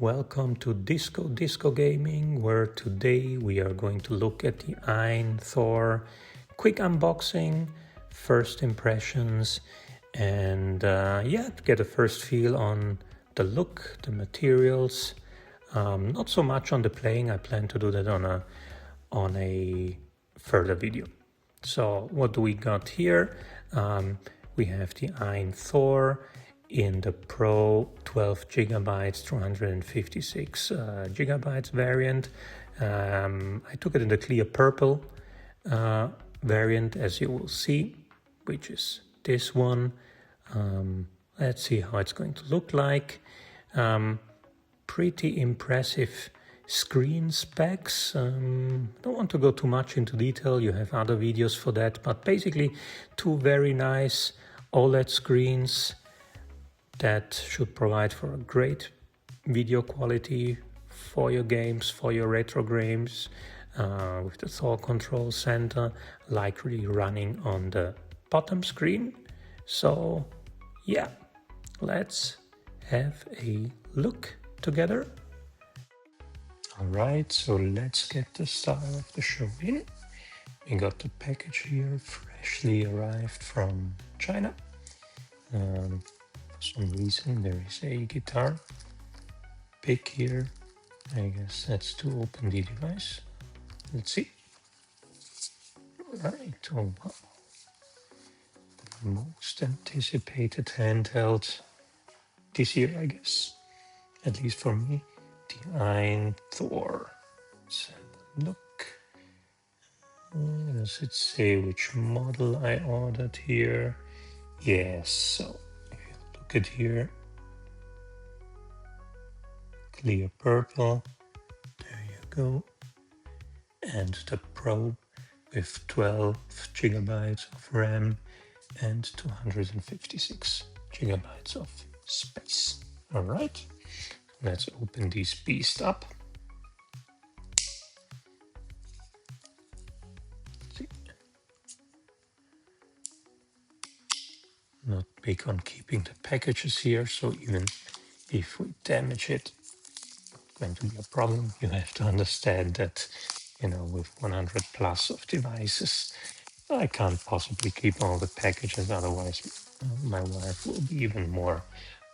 welcome to Disco Gaming, where today we are going to look at the AYN Thor quick unboxing, first impressions, and to get a first feel on the look, the materials. Not so much on the playing. I plan to do that on a further video. So what do we got here? We have the AYN Thor in the Pro 12 gigabytes, 256 gigabytes variant. I took it in the clear purple variant, as you will see, which is this one. Let's see how it's going to look like. Pretty impressive screen specs. Don't want to go too much into detail. You have other videos for that, but basically two very nice OLED screens that should provide for a great video quality for your games, for your retro games, with the Thor control center likely running on the bottom screen. So yeah, let's have a look together. All right, so let's get the start of the show in. We got the package here, freshly arrived from China. For some reason there is a guitar pick here. I guess that's to open the device. Let's see. Right, oh wow. The most anticipated handheld this year, I guess. At least for me, the AYN Thor. Let's have a look. Does it say which model I ordered here? Yes, so if you look at here, clear purple, there you go. And the Pro with 12 gigabytes of RAM and 256 gigabytes of space. All right, let's open this beast up. Not big on keeping the packages here, so even if we damage it, it's going to be a problem. You have to understand that, you know, with 100 plus of devices, I can't possibly keep all the packages, otherwise my wife will be even more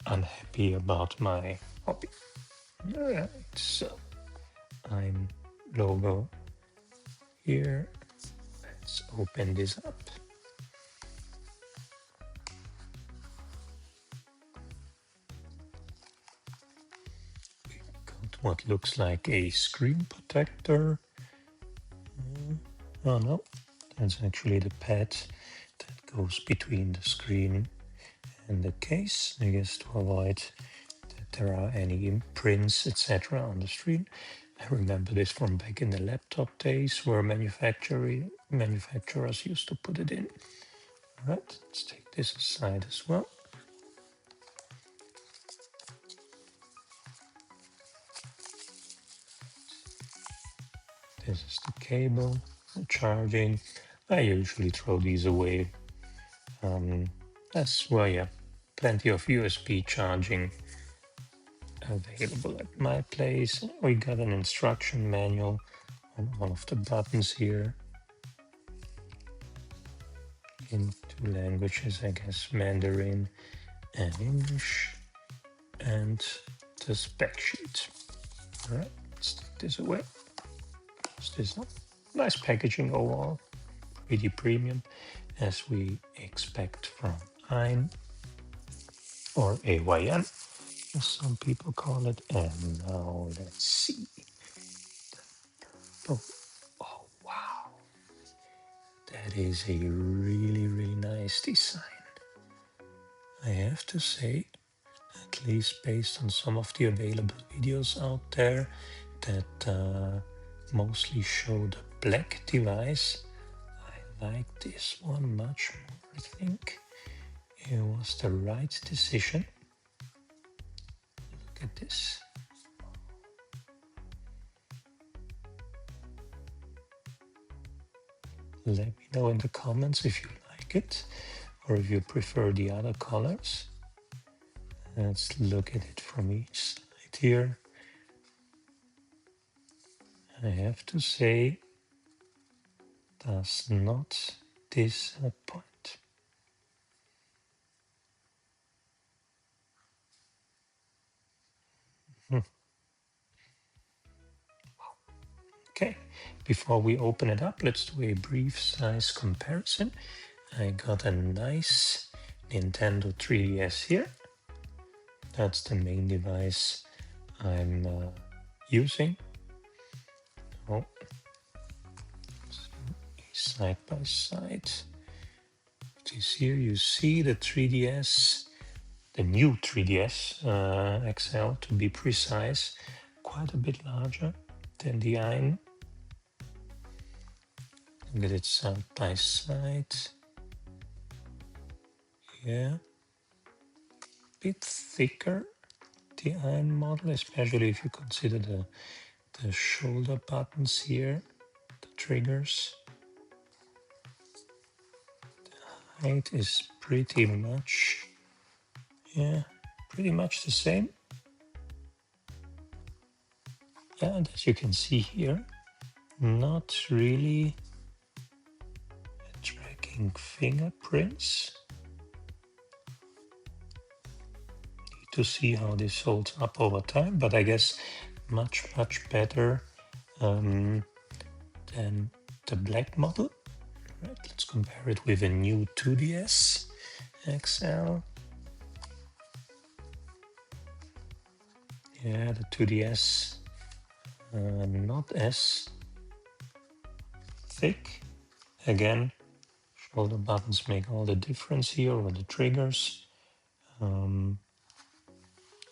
unhappy about my hobby. All right, so AYN logo here. Let's open this up. What looks like a screen protector. Oh no, that's actually the pad that goes between the screen and the case, I guess, to avoid that there are any imprints, etc. on the screen. I remember this from back in the laptop days where manufacturers used to put it in. All right, let's take this aside as well. This is the cable, the charging. I usually throw these away. That's well, yeah, plenty of USB charging available at my place. We got an instruction manual on one of the buttons here in two languages, I guess, Mandarin and English, and the spec sheet. All right, let's take this away. What's this up? Nice packaging overall, pretty premium, as we expect from AYN, or AYN, as some people call it. And now let's see. Oh wow, that is a really nice design. I have to say, at least based on some of the available videos out there that mostly show the black device, I like this one much more. I think it was the right decision. Look at this. Let me know in the comments if you like it or if you prefer the other colors. Let's look at it from each side here. I have to say, does not disappoint. Okay, before we open it up, let's do a brief size comparison. I got a nice Nintendo 3DS here. That's the main device I'm using. Oh, side by side. This here you see the 3DS, the new 3DS XL to be precise, quite a bit larger than the AYN. Look at it side by side. Yeah, bit thicker, the AYN model, especially if you consider the shoulder buttons here, the triggers. The height is pretty much, yeah, pretty much the same. Yeah, and as you can see here, not really tracking fingerprints. Need to see how this holds up over time, but I guess much better than the black model. Right, let's compare it with a new 2DS XL. Yeah, the 2DS not as thick. Again, shoulder buttons make all the difference here, or the triggers.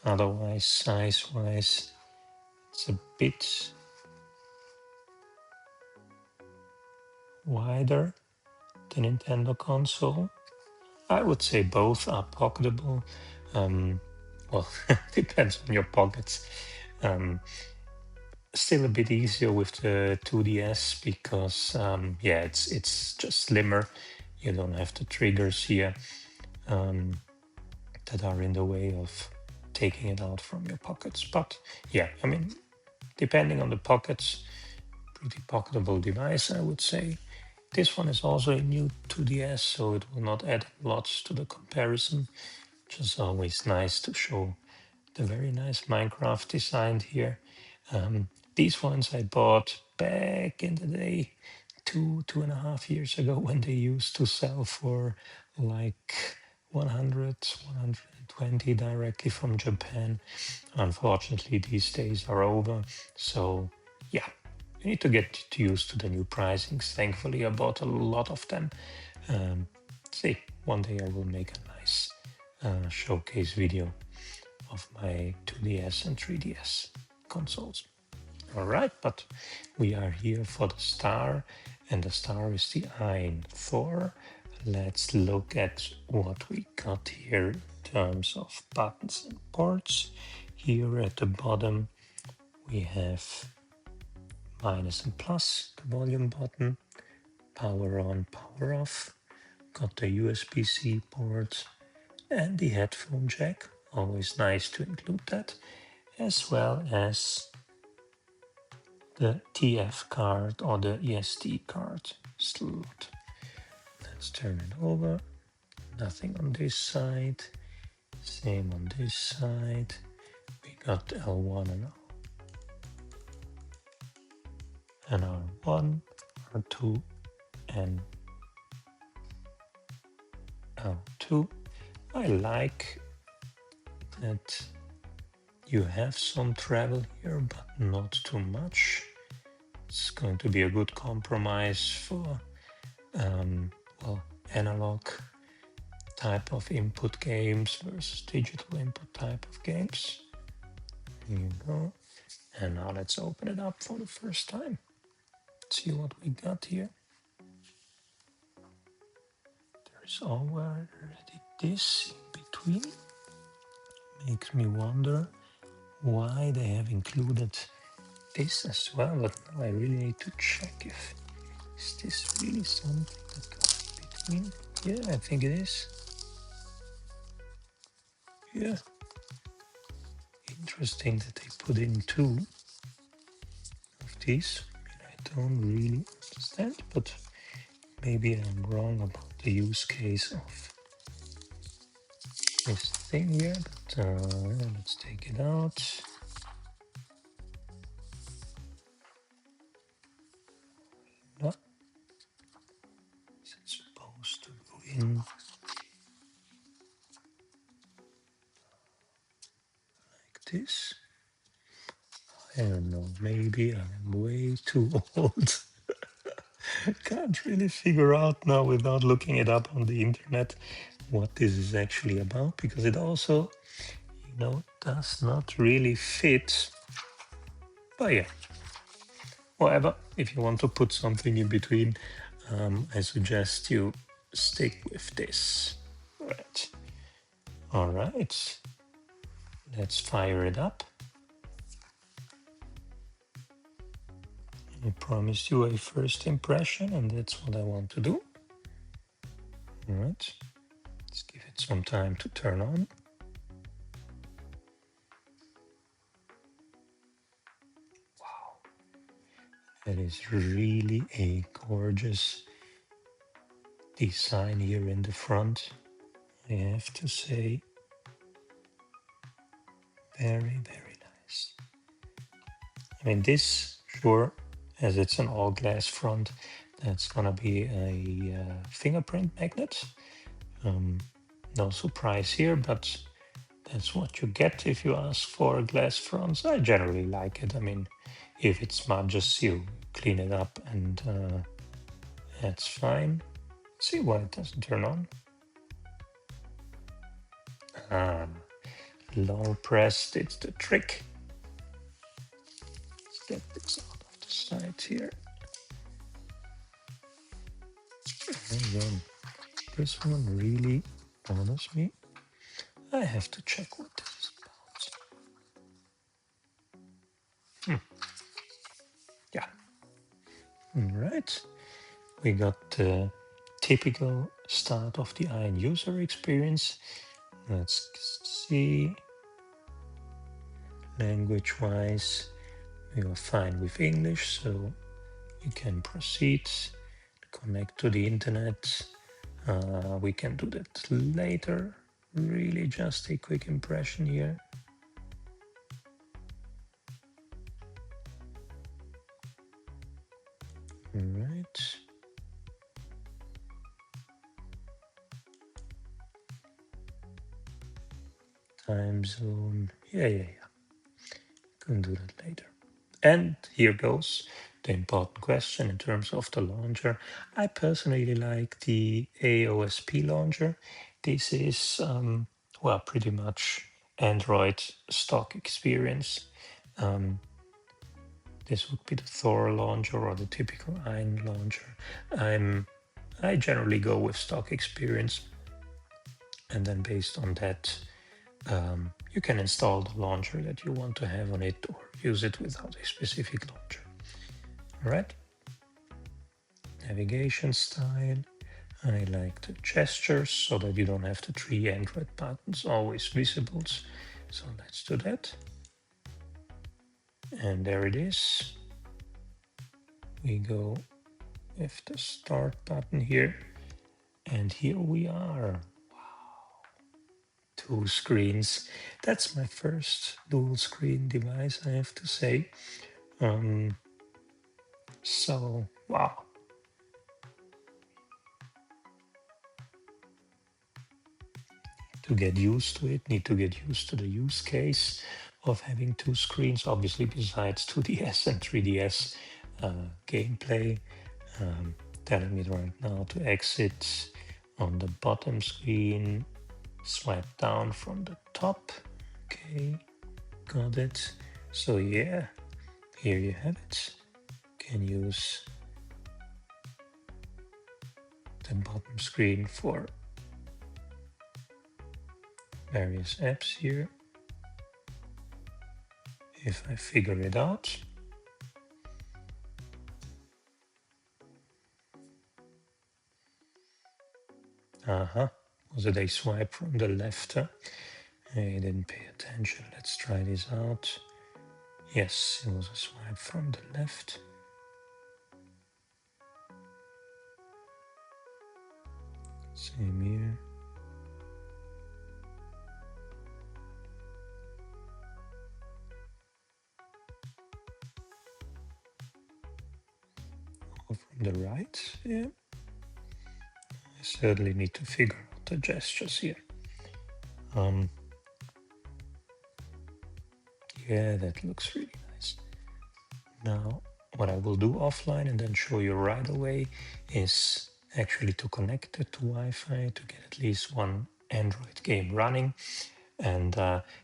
Otherwise, size-wise, it's a bit wider, the Nintendo console. I would say both are pocketable. Well, depends on your pockets. Still a bit easier with the 2DS because, yeah, it's just slimmer. You don't have the triggers here that are in the way of taking it out from your pockets. But yeah, I mean, depending on the pockets, pretty pocketable device, I would say. This one is also a new 2DS, so it will not add lots to the comparison. Just always nice to show the very nice Minecraft design here. These ones I bought back in the day, 2.5 years ago, when they used to sell for like 100, 120 directly from Japan. Unfortunately, these days are over. So yeah, you need to get used to the new pricings. Thankfully, I bought a lot of them. See, one day I will make a nice showcase video of my 2DS and 3DS consoles. All right, but we are here for the star, and the star is the AYN Thor. Let's look at what we got here in terms of buttons and ports. Here at the bottom, we have minus and plus, the volume button, power on, power off, got the USB-C port, and the headphone jack. Always nice to include that, as well as the TF card or the SD card slot. Let's turn it over. Nothing on this side. Same on this side. We got L1 and R1, R2, and L2. I like that you have some travel here, but not too much. It's going to be a good compromise for well, analog type of input games versus digital input type of games. Here you go. And now let's open it up for the first time. Let's see what we got here. There is already this in between. Makes me wonder why they have included this as well, but now I really need to check if is this really something that goes in between. Yeah, I think it is. Yeah. Interesting that they put in two of this. I don't really understand, but maybe I'm wrong about the use case of this thing here. But let's take it out. No, is it supposed to go in like this? I don't know, maybe I'm way too old. Can't really figure out now without looking it up on the internet what this is actually about, because it also, does not really fit. But yeah, whatever. If you want to put something in between, I suggest you stick with this. Right. All right. Let's fire it up. I promised you a first impression, and that's what I want to do. All right. Let's give it some time to turn on. Wow. That is really a gorgeous design here in the front. I have to say, very, very nice. I mean, this, sure, as it's an all glass front, that's gonna be a fingerprint magnet. No surprise here, but that's what you get if you ask for glass fronts. I generally like it. I mean, if it smudges, you clean it up and that's fine. See why it doesn't turn on. Ah, long press did the trick. Let's get this out of the side here. And then this one really bothers me. I have to check what this is about. Yeah. All right. We got the typical start of the AYN user experience. Let's see. Language-wise, we are fine with English, so you can proceed, connect to the internet. We can do that later. Really just a quick impression here. All right. Time zone. Yeah. Can do that later. And here goes the important question in terms of the launcher. I personally like the AOSP launcher. This is, well, pretty much Android stock experience. This would be the Thor launcher or the typical AYN launcher. I generally go with stock experience, and then based on that, you can install the launcher that you want to have on it or use it without a specific launcher. All right. Navigation style. I like the gestures so that you don't have the 3 Android buttons always visible. So let's do that. And there it is. We go with the start button here. And here we are. Wow. 2 screens. That's my first dual screen device, I have to say. So, wow. To get used to it, need to get used to the use case of having 2 screens, obviously besides 2DS and 3DS gameplay. Telling me right now to exit on the bottom screen, swipe down from the top. Okay, got it. So yeah, here you have it. Can use the bottom screen for various apps here. If I figure it out. Was it a swipe from the left? I didn't pay attention. Let's try this out. Yes, it was a swipe from the left. Same here. Or from the right, yeah. I certainly need to figure out the gestures here. Yeah, that looks really nice. Now, what I will do offline and then show you right away is actually to connect it to Wi-Fi to get at least one Android game running. And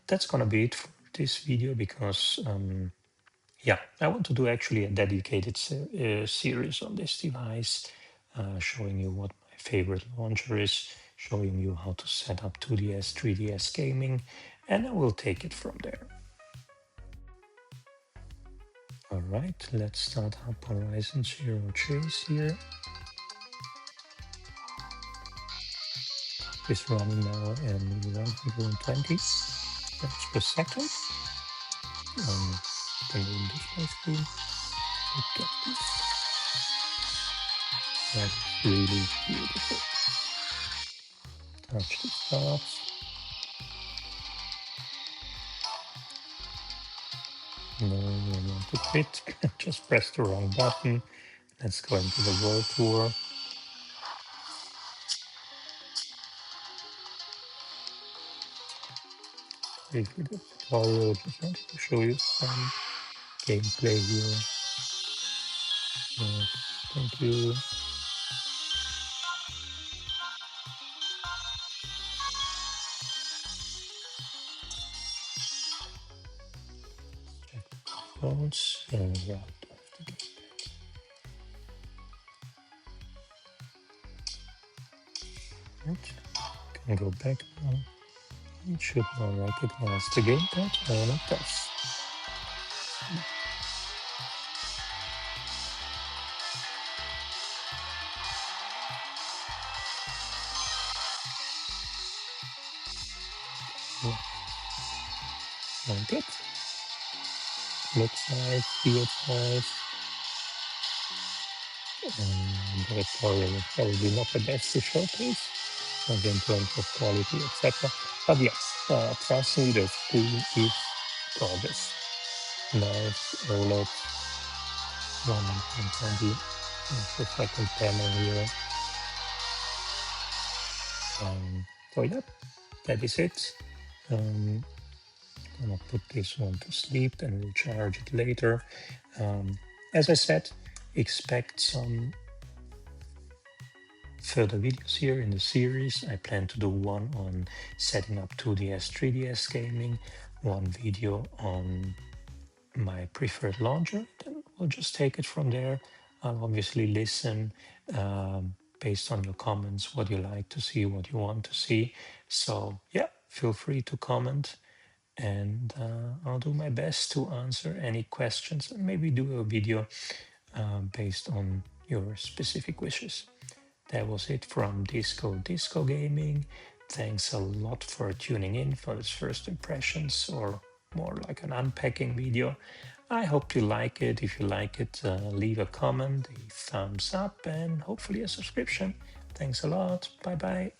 that's gonna be it for this video because yeah, I want to do actually a dedicated series on this device, showing you what my favorite launcher is, showing you how to set up 2DS, 3DS gaming, and I will take it from there. All right, let's start up Horizon Zero Chase here. It's running now in 120 frames per second on the main display screen. Look at this. That's really beautiful. Touch the stars. No, I want to quit. Just press the wrong button. Let's go into the world tour. Briefly the tutorial. Just wanted to show you some gameplay here. Yes, thank you. Check the controls. Yeah, do have to get it. Can go back now. It should now recognize the gamepad, and it does. Yeah, like it. Looks nice, feels nice. The tutorial is probably not the best to showcase, in terms of quality, etc. But yes, trust me, the screen is gorgeous. Nice OLED 120 per second panel here. So yeah, that is it. Um, gonna put this one to sleep and we'll charge it later. As I said, expect some further videos here in the series. I plan to do one on setting up 2DS, 3DS gaming, one video on my preferred launcher, then we'll just take it from there. I'll obviously listen based on your comments, what you like to see, what you want to see. So yeah, feel free to comment and I'll do my best to answer any questions and maybe do a video based on your specific wishes. That was it from Disco Gaming. Thanks a lot for tuning in for this first impressions or more like an unpacking video. I hope you like it. If you like it, leave a comment, a thumbs up, and hopefully a subscription. Thanks a lot. Bye bye.